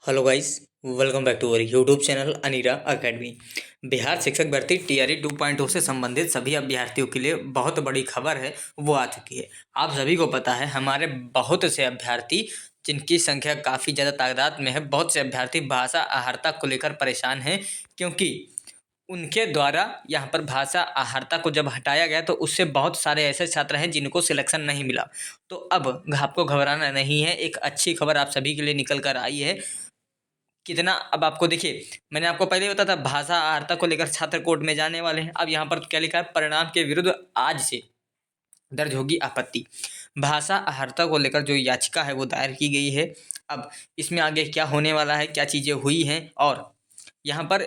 Hello guys, welcome back to our YouTube channel Anira academy. Bihar शिक्षक भर्ती TRE 2.0 से संबंधित सभी अभ्यर्थियों के लिए बहुत बड़ी खबर है, वो आ चुकी है। आप सभी को पता है, हमारे बहुत से अभ्यर्थी जिनकी संख्या काफ़ी ज़्यादा तादाद में है, बहुत से अभ्यर्थी भाषा अहर्ता को लेकर परेशान हैं, क्योंकि उनके द्वारा यहाँ पर भाषा अहर्ता को जब हटाया गया तो उससे बहुत सारे ऐसे छात्र हैं जिनको सिलेक्शन नहीं मिला। तो अब आपको घबराना नहीं है, एक अच्छी खबर आप सभी के लिए निकल कर आई है। कितना अब आपको देखिए, मैंने आपको पहले बताया था भाषा अहर्ता को लेकर छात्र कोर्ट में जाने वाले हैं। अब यहाँ पर क्या लिखा है, परिणाम के विरुद्ध आज से दर्ज होगी आपत्ति। भाषा अहर्ता को लेकर जो याचिका है वो दायर की गई है। अब इसमें आगे क्या होने वाला है, क्या चीज़ें हुई हैं और यहाँ पर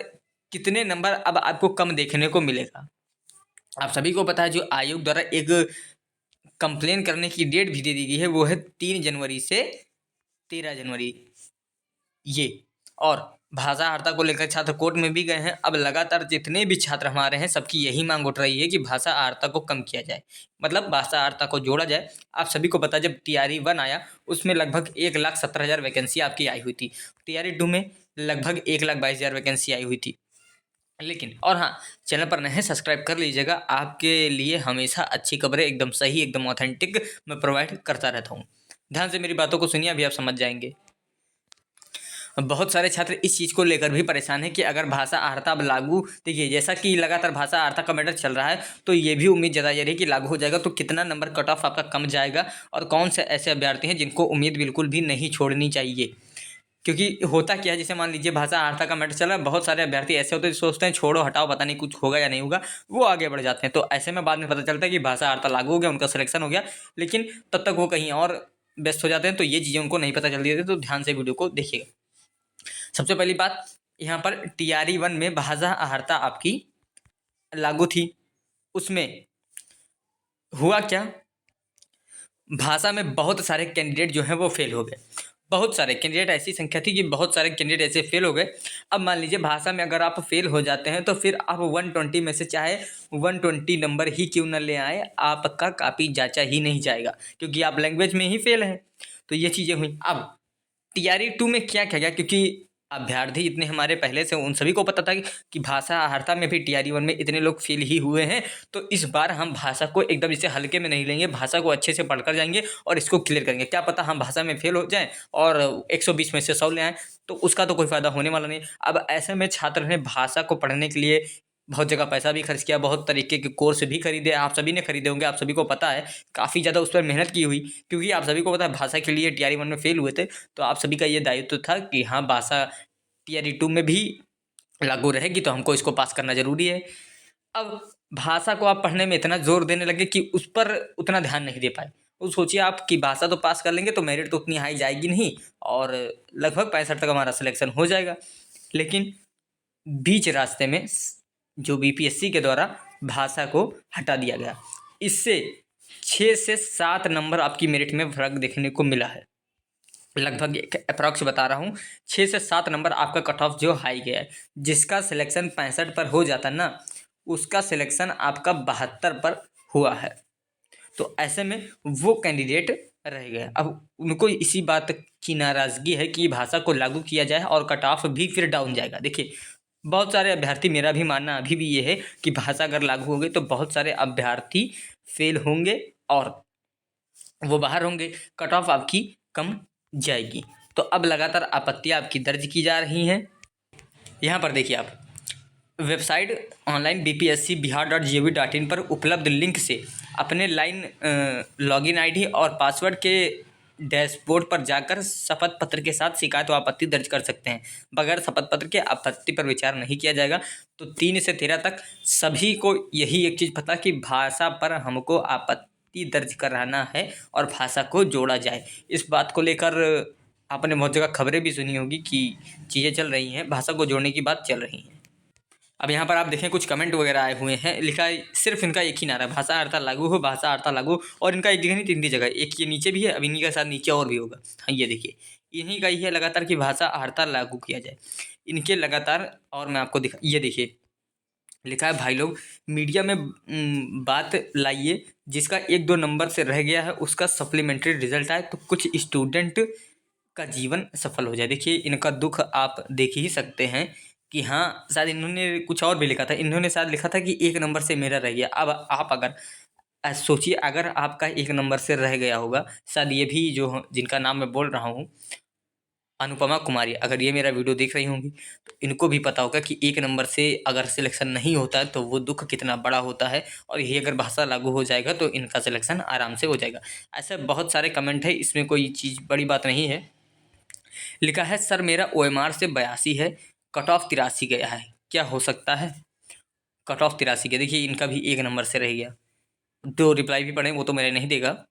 कितने नंबर अब आपको कम देखने को मिलेगा। आप सभी को पता है, जो आयोग द्वारा एक कंप्लेन करने की डेट भी दे दी गई है, वो है 3 जनवरी से 13 जनवरी ये। और भाषा हड़ताल को लेकर छात्र कोर्ट में भी गए हैं। अब लगातार जितने भी छात्र हमारे हैं, सबकी यही मांग उठ रही है कि भाषा हड़ताल को कम किया जाए, मतलब भाषा हड़ताल को जोड़ा जाए। आप सभी को पता है, जब टीआरई 1 आया उसमें लगभग 1,70,000 वैकेंसी आपकी आई हुई थी। टीआरई 2 में लगभग 1,22,000 वैकेंसी आई हुई थी। लेकिन और हाँ, चैनल पर नए सब्सक्राइब कर लीजिएगा, आपके लिए हमेशा अच्छी खबरें एकदम सही, एकदम ऑथेंटिक मैं प्रोवाइड करता रहता हूँ। ध्यान से मेरी बातों को सुनिए, अभी आप समझ जाएंगे। बहुत सारे छात्र इस चीज़ को लेकर भी परेशान हैं कि अगर भाषा अहर्ता अब लागू, देखिए जैसा कि लगातार भाषा अहर्ता का मैटर चल रहा है, तो ये भी उम्मीद जताई जा रही है कि लागू हो जाएगा तो कितना नंबर कट ऑफ आपका कम जाएगा और कौन से ऐसे अभ्यर्थी हैं जिनको उम्मीद बिल्कुल भी नहीं छोड़नी चाहिए। क्योंकि होता क्या है, जैसे मान लीजिए भाषा अहर्ता का मैटर चल रहा है, बहुत सारे अभ्यर्थी ऐसे होते हैं जो सोचते हैं छोड़ो हटाओ, पता नहीं कुछ होगा या नहीं होगा, वो आगे बढ़ जाते हैं। तो ऐसे में बाद में पता चलता है कि भाषा अहर्ता लागू हो गया, उनका सिलेक्शन हो गया, लेकिन तब तक वो कहीं और व्यस्त हो जाते हैं। तो ये चीज़ें उनको नहीं पता चलती है। तो ध्यान से वीडियो को देखिएगा। सबसे पहली बात, यहाँ पर टीआरई 1 में भाषा अहर्ता आपकी लागू थी। उसमें हुआ क्या, भाषा में बहुत सारे कैंडिडेट जो हैं वो फेल हो गए। बहुत सारे कैंडिडेट, ऐसी संख्या थी कि बहुत सारे कैंडिडेट ऐसे फेल हो गए। अब मान लीजिए भाषा में अगर आप फेल हो जाते हैं तो फिर आप 120 में से चाहे 120 नंबर ही क्यों न ले आए, आपका कापी जांचा ही नहीं जाएगा, क्योंकि आप लैंग्वेज में ही फेल हैं। तो ये चीज़ें हुई। अब टीआरई 2 में क्या किया गया, क्योंकि अभ्यर्थी इतने हमारे पहले से उन सभी को पता था कि भाषा अहर्ता में भी टीआरई 1 में इतने लोग फेल ही हुए हैं, तो इस बार हम भाषा को एकदम इसे हल्के में नहीं लेंगे, भाषा को अच्छे से पढ़कर जाएंगे और इसको क्लियर करेंगे। क्या पता हम भाषा में फेल हो जाएं और 120 में से 100 ले आएँ, तो उसका तो कोई फायदा होने वाला नहीं। अब ऐसे में छात्र ने भाषा को पढ़ने के लिए बहुत जगह पैसा भी खर्च किया, बहुत तरीके के कोर्स भी खरीदे, आप सभी ने खरीदे होंगे, आप सभी को पता है, काफ़ी ज़्यादा उस पर मेहनत की हुई, क्योंकि आप सभी को पता है भाषा के लिए टीआरई 1 में फेल हुए थे, तो आप सभी का ये दायित्व था कि हाँ, भाषा टीआरई 2 में भी लागू रहेगी तो हमको इसको पास करना जरूरी है। अब भाषा को आप पढ़ने में इतना जोर देने लगे कि उस पर उतना ध्यान नहीं दे पाए। तो सोचिए आप कि भाषा तो पास कर लेंगे तो मेरिट तो उतनी हाई जाएगी नहीं और लगभग 65 तक हमारा सिलेक्शन हो जाएगा। लेकिन बीच रास्ते में जो बीपीएससी के द्वारा भाषा को हटा दिया गया, इससे 6 से 7 नंबर आपकी मेरिट में फर्क देखने को मिला है। लगभग एक अप्रॉक्स बता रहा हूँ, 6 से 7 नंबर आपका कट ऑफ जो हाई गया है। जिसका सिलेक्शन 65 पर हो जाता ना, उसका सिलेक्शन आपका 72 पर हुआ है। तो ऐसे में वो कैंडिडेट रह गए। अब उनको इसी बात की नाराज़गी है कि भाषा को लागू किया जाए और कट ऑफ भी फिर डाउन जाएगा। देखिए बहुत सारे अभ्यर्थी, मेरा भी मानना अभी भी ये है कि भाषा अगर लागू हो गई तो बहुत सारे अभ्यर्थी फेल होंगे और वो बाहर होंगे, कट ऑफ आपकी कम जाएगी। तो अब लगातार आपत्तियां आपकी दर्ज की जा रही हैं। यहाँ पर देखिए, आप वेबसाइट ऑनलाइन bpscbihar.gov.in पर उपलब्ध लिंक से अपने लाइन लॉगिन आईडी और पासवर्ड के डैशबोर्ड पर जाकर शपथ पत्र के साथ शिकायत व आपत्ति दर्ज कर सकते हैं। बगैर शपथ पत्र के आपत्ति पर विचार नहीं किया जाएगा। तो 3 से 13 तक सभी को यही एक चीज़ पता कि भाषा पर हमको आपत्ति दर्ज कराना है और भाषा को जोड़ा जाए। इस बात को लेकर आपने बहुत जगह खबरें भी सुनी होगी कि चीज़ें चल रही हैं, भाषा को जोड़ने की बात चल रही है। अब यहाँ पर आप देखें कुछ कमेंट वगैरह आए हुए हैं, लिखा है सिर्फ इनका एक ही नारा, भाषा अहर्ता लागू हो, भाषा अहर्ता लागू। और इनका एक जगह नहीं, 3 जगह, एक ये नीचे भी है, अब इन्हीं के साथ नीचे और भी होगा। हाँ ये देखिए, इन्हीं का ही है लगातार कि भाषा अहर्ता लागू किया जाए, इनके लगातार। और मैं आपको दिखा, ये देखिए लिखा है, भाई लोग मीडिया में बात लाइए, जिसका 1-2 नंबर से रह गया है उसका सप्लीमेंट्री रिजल्ट आए। तो कुछ स्टूडेंट का जीवन सफल हो जाए। देखिए इनका दुख आप देख ही सकते हैं कि हाँ, शायद इन्होंने कुछ और भी लिखा था। इन्होंने शायद लिखा था कि 1 नंबर से मेरा रह गया। अब आप अगर सोचिए, अगर आपका 1 नंबर से रह गया होगा, शायद ये भी जो जिनका नाम मैं बोल रहा हूँ, अनुपमा कुमारी, अगर ये मेरा वीडियो देख रही होंगी तो इनको भी पता होगा कि 1 नंबर से अगर सिलेक्शन नहीं होता है तो वो दुख कितना बड़ा होता है, और यही अगर भाषा लागू हो जाएगा तो इनका सिलेक्शन आराम से हो जाएगा। ऐसे बहुत सारे कमेंट है, इसमें कोई चीज़ बड़ी बात नहीं है। लिखा है, सर मेरा OMR से 82 है, कट ऑफ 83 गया है, क्या हो सकता है? कट ऑफ 83 गया, देखिए इनका भी 1 नंबर से रह गया। जो रिप्लाई भी पढ़े वो तो मेरे नहीं देगा।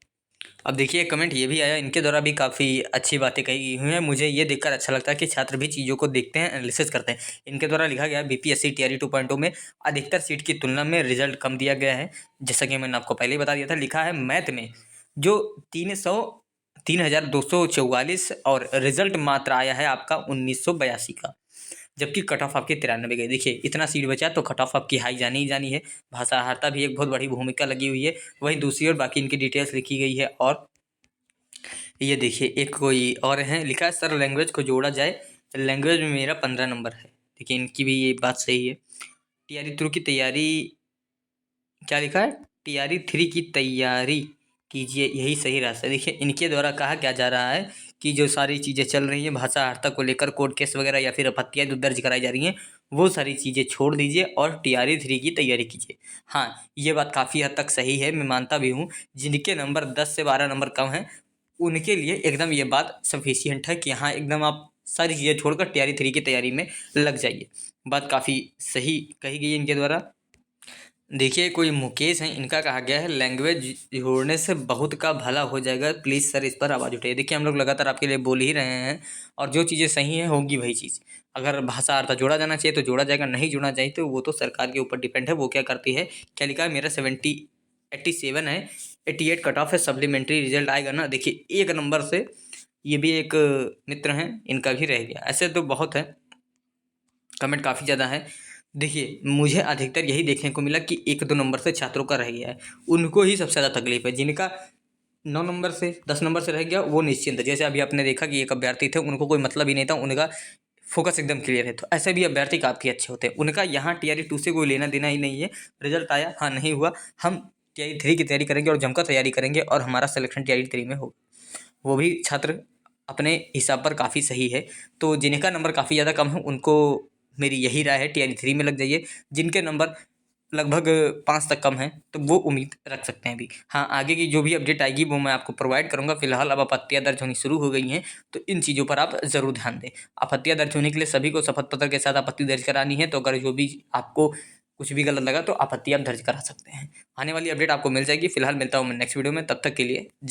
अब देखिए कमेंट ये भी आया, इनके द्वारा भी काफ़ी अच्छी बातें कही हुई हैं। मुझे ये देखकर अच्छा लगता है कि छात्र भी चीज़ों को देखते हैं, एनालिसिस करते हैं। इनके द्वारा लिखा गया है, BPSC TRE 2.0 में अधिकतर सीट की तुलना में रिजल्ट कम दिया गया है। जैसा कि मैंने आपको पहले ही बता दिया था। लिखा है, मैथ में जो 3,244 और रिजल्ट मात्र आया है आपका 1982 का, जबकि कट ऑफ आपकी 93 गई। देखिए इतना सीट बचा तो कट ऑफ आपकी हाई जानी ही जानी है। भाषाहारता भी एक बहुत बड़ी भूमिका लगी हुई है। वहीं दूसरी ओर बाकी इनकी डिटेल्स लिखी गई है। और ये देखिए एक कोई और है, लिखा है, सर लैंग्वेज को जोड़ा जाए, लैंग्वेज में मेरा 15 नंबर है। देखिए इनकी भी ये बात सही है। TRE 3 की तैयारी, क्या लिखा है, TRE 3 की तैयारी कीजिए, यही सही रास्ता है। देखिए इनके द्वारा कहा क्या जा रहा है कि जो सारी चीज़ें चल रही हैं भाषाहारता को लेकर, कोर्ट केस वगैरह या फिर आपत्तियाँ जो दर्ज कराई जा रही हैं, वो सारी चीज़ें छोड़ दीजिए और TRE 3 की तैयारी कीजिए। हाँ, ये बात काफ़ी हद तक सही है, मैं मानता भी हूँ। जिनके नंबर 10 से 12 नंबर कम हैं उनके लिए एकदम ये बात सफिशिएंट है कि हाँ, एकदम आप सारी चीज़ें छोड़कर TRE 3 की तैयारी में लग जाइए। बात काफ़ी सही कही गई है इनके द्वारा। देखिए कोई मुकेश हैं, इनका कहा गया है, लैंग्वेज जोड़ने से बहुत का भला हो जाएगा, प्लीज़ सर इस पर आवाज़ उठाइए। देखिए हम लोग लगातार आपके लिए बोल ही रहे हैं, और जो चीज़ें सही हैं होंगी वही चीज़। अगर भाषा अर्थ जोड़ा जाना चाहिए तो जोड़ा जाएगा, नहीं जोड़ना चाहिए तो वो तो सरकार के ऊपर डिपेंड है, वो क्या करती है। क्या लिखा है, मेरा 87 है, 88 कट ऑफ है, सप्लीमेंट्री रिजल्ट आएगा ना। देखिए 1 नंबर से ये भी एक मित्र हैं, इनका भी रह गया। ऐसे तो बहुत है, कमेंट काफ़ी ज़्यादा है। देखिए मुझे अधिकतर यही देखने को मिला कि 1-2 नंबर से छात्रों का रह गया है, उनको ही सबसे ज़्यादा तकलीफ है। जिनका 9 नंबर से 10 नंबर से रह गया वो निश्चिंत है। जैसे अभी आपने देखा कि एक अभ्यर्थी थे, उनको कोई मतलब ही नहीं था, उनका फोकस एकदम क्लियर है। तो ऐसे भी अभ्यर्थी काफ़ी अच्छे होते हैं, उनका यहाँ TRE 2 से कोई लेना देना ही नहीं है। रिजल्ट आया, हाँ नहीं हुआ, हम TRE 3 की तैयारी करेंगे और जमकर तैयारी करेंगे और हमारा सिलेक्शन TRE 3 में हो। वो भी छात्र अपने हिसाब पर काफ़ी सही है। तो जिनका नंबर काफ़ी ज़्यादा कम है उनको मेरी यही राय है, TRE 3 में लग जाइए। जिनके नंबर लगभग 5 तक कम हैं तो वो उम्मीद रख सकते हैं अभी। हाँ, आगे की जो भी अपडेट आएगी वो मैं आपको प्रोवाइड करूँगा। फिलहाल अब आपत्तियाँ दर्ज होनी शुरू हो गई हैं, तो इन चीज़ों पर आप ज़रूर ध्यान दें। आपत्तियाँ दर्ज होने के लिए सभी को शपथ पत्र के साथ आपत्ति दर्ज करानी है। तो अगर जो भी आपको कुछ भी गलत लगा तो आपत्ति आप दर्ज करा सकते हैं। आने वाली अपडेट आपको मिल जाएगी। फिलहाल मिलता हूँ मैं नेक्स्ट वीडियो में, तब तक के लिए।